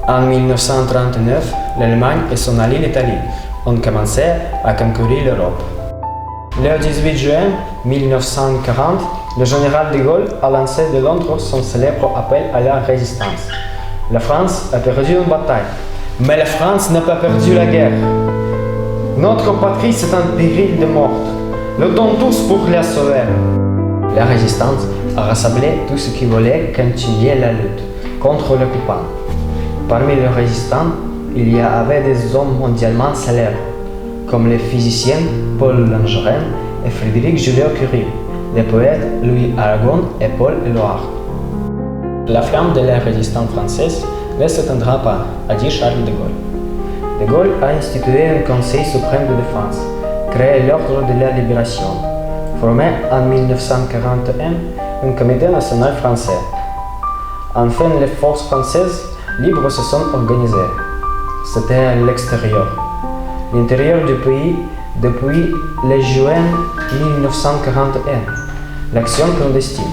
En 1939, l'Allemagne et son allié l'Italie ont commencé à conquérir l'Europe. Le 18 juin 1940, le général de Gaulle a lancé de Londres son célèbre appel à la résistance. La France a perdu une bataille, mais la France n'a pas perdu la guerre. Notre patrie est en péril de mort. Luttons tous pour la sauver. La résistance a rassemblé tous ceux qui voulaient continuer la lutte contre l'occupant. Parmi les résistants, il y avait des hommes mondialement célèbres, comme les physiciens Paul Langevin et Frédéric Joliot-Curie, les poètes Louis Aragon et Paul Éluard. La flamme de la résistance française ne s'éteindra pas, a dit Charles de Gaulle. De Gaulle a institué un Conseil suprême de défense, créé l'Ordre de la Libération, formé en 1941 un comité national français. Enfin, les forces françaises libres se sont organisées. C'était à l'extérieur. L'intérieur du pays, depuis le juin 1941, l'action clandestine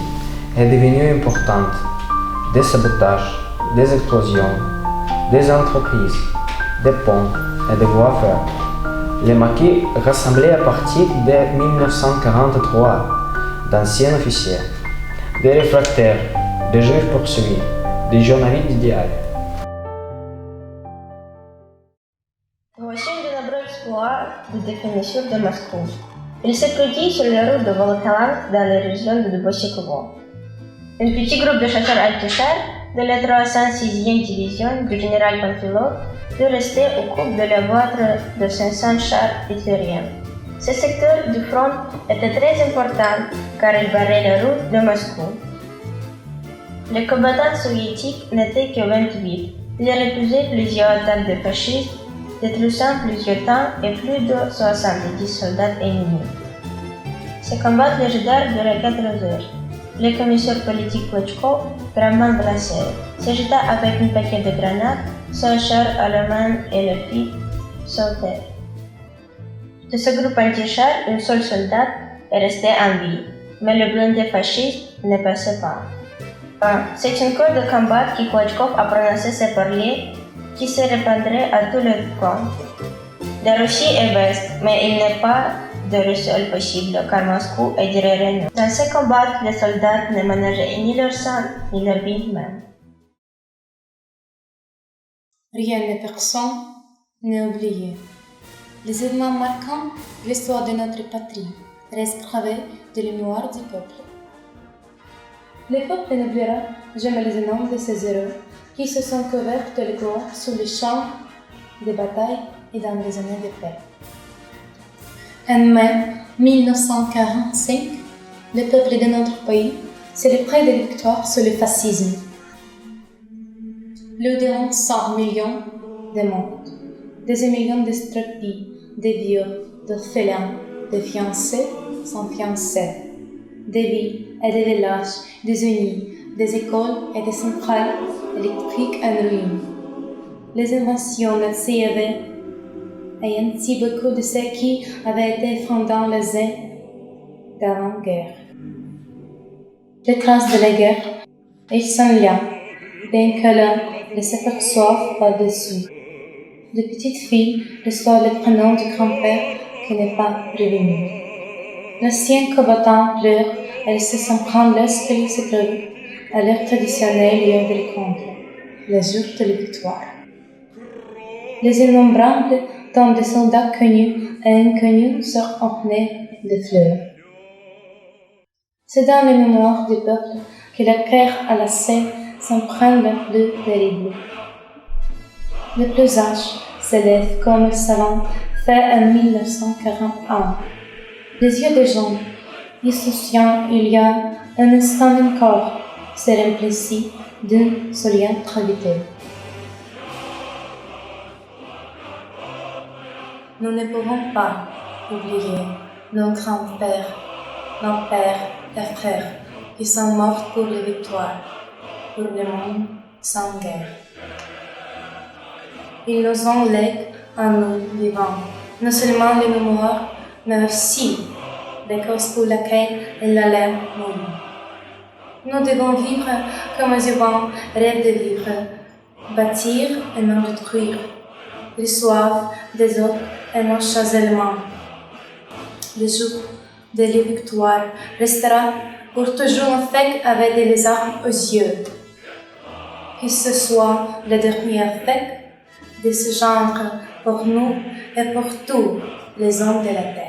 est devenue importante. Des sabotages, des explosions, des entreprises, des ponts et des voies ferrées. Les maquis rassemblaient à partir de 1943 d'anciens officiers, des réfractaires, des juifs poursuivis, des journalistes d'idéal. Voici un de nombreux exploits de définition de Moscou. Il se produit sur les routes de Volokhalansk dans la région de Novosibirsk. Un petit groupe de chasseurs altichars de la 306e division du général Panfilov de rester au cours de la vôtre de 500 chars hitlériens. Ce secteur du front était très important car il barrait la route de Moscou. Les combattants soviétiques n'étaient que 28. Ils réfusaient plusieurs attaques de fascistes, détruisant plusieurs tanks et plus de 70 soldats ennemis. Ces combats légendaires duraient 4 heures. Le commissaire politique Klitschko, gravement blessé, se jeta avec un paquet de grenades, son char à la main et le fit sauter. De ce groupe anti-char, un seul soldat est resté en vie, mais le blindé fasciste ne passait pas. C'est un code de combat que Klitschko a prononcé ces parler qui se répandrait à tout le front. La Russie est vaste, mais il n'est pas de Russie possible car Moscou est derrière nous. Dans ces combats, les soldats ne ménageaient ni leur sang, ni leur vie même. Rien ni personne n'est oublié. Les événements marquants de l'histoire de notre patrie restent gravés de la mémoire du peuple. Le peuple n'oubliera jamais les noms de ces héros qui se sont couverts de gloire sur les champs de bataille et dans les années de paix. En mai 1945, le peuple de notre pays célébrait des victoires sur le fascisme. Plus de 100 millions de morts, des millions de destructifs, de viols, d'orphelins, de fiancés sans fiancés, des villes et des villages désunis, des écoles et des centrales électriques en ruine. Les inventions nazies avaient et ainsi beaucoup de ceux qui avaient été fondants les uns d'avant-guerre. Les traces de la guerre, ils sont là, bien que l'on ne s'aperçoive par-dessus. De petites filles reçoivent le prénom du grand-père qui n'est pas revenu. L'ancien combattant pleure, elles se sont prendre l'esprit secret à leur traditionnel lieu de rencontre, le jour de la victoire. Les innombrables tombes de soldats connus et inconnus sont ornées de fleurs. C'est dans les mémoires du peuple que la guerre à la scène s'emprunte le plus terrible. Le plus âge s'élève comme le savant fait en 1941. Les yeux des gens, insouciants il y a un instant encore, se remplissent d'une souriante gravité. Nous ne pouvons pas oublier nos grands-pères, nos pères et frères qui sont morts pour la victoire, pour le monde sans guerre. Ils nous ont légué à nous vivants, non seulement les mémoires, mais aussi les causes pour lesquelles ils allaient mourir. Nous devons vivre comme les vivants rêvent de vivre, bâtir et non détruire, reçoivent des autres et non chazellement. Le jour de la victoire restera pour toujours un fake avec des armes aux yeux. Que ce soit le dernier fake de ce genre pour nous et pour tous les hommes de la terre.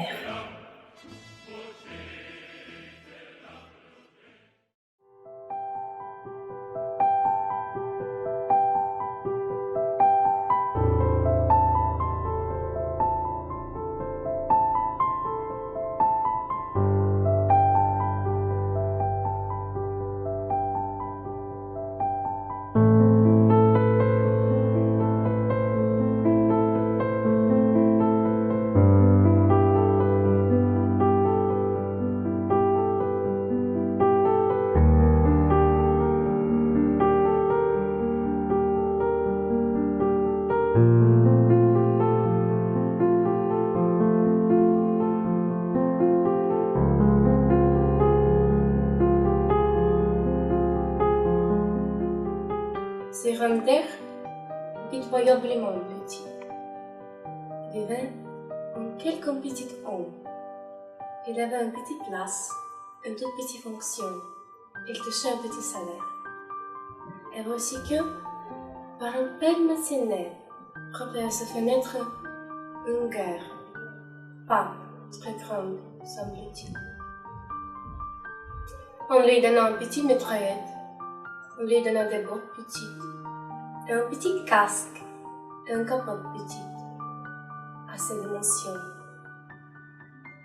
Se rendèrent pitoyablement petit. Vivait en quelque petit homme. Il avait une petite place, une toute petite fonction. Il touchait un petit salaire. Et voici que, par un bel matinée, frappait à sa fenêtre une guerre, pas très grande, semble-t-il. On lui donna une petite mitraillette, on lui donna des bottes petites, et un petit casque, et un capote petite, à ses dimensions.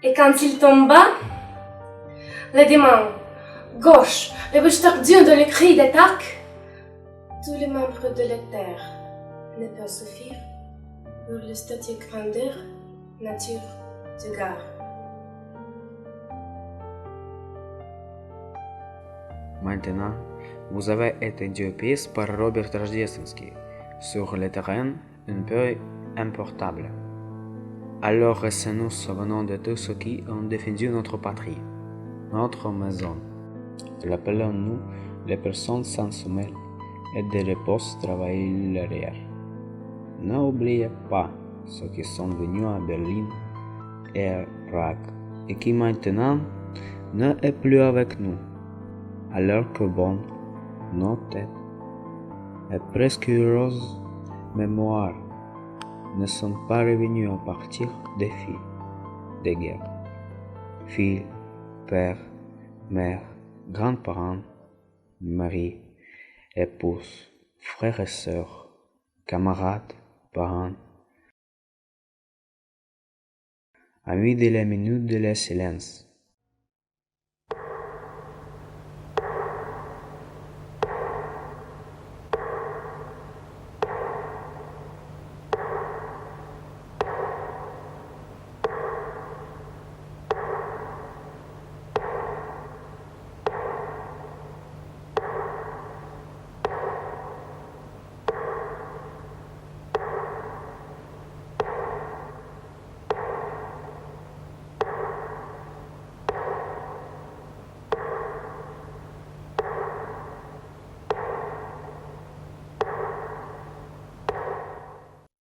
Et quand il tomba, les mains gauche, les bouches tordues de les cris d'attaque, tous les membres de la terre ne peuvent suffire pour le statut grandeur, nature du gars. Maintenant, vous avez été diopis par Robert Rождественский sur le terrain un peu importable. Alors restons-nous souvenant de tous ceux qui ont défendu notre patrie, notre maison. Rappelons-nous les personnes sans sommeil et de repos travailler l'arrière. N'oubliez pas ceux qui sont venus à Berlin et à Prague et qui maintenant ne est plus avec nous. Alors que bon, nos têtes et presque heureuses mémoires ne sont pas revenues à partir des filles des guerres. Filles, pères, mères, grands-parents, maris, épouses, frères et sœurs, camarades, parents. Amis de la minute de la silence.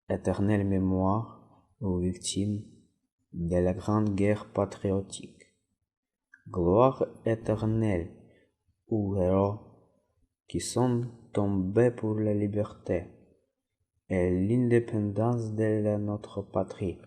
Éternelle mémoire aux victimes de la Grande Guerre patriotique. Gloire éternelle aux héros qui sont tombés pour la liberté et l'indépendance de notre patrie.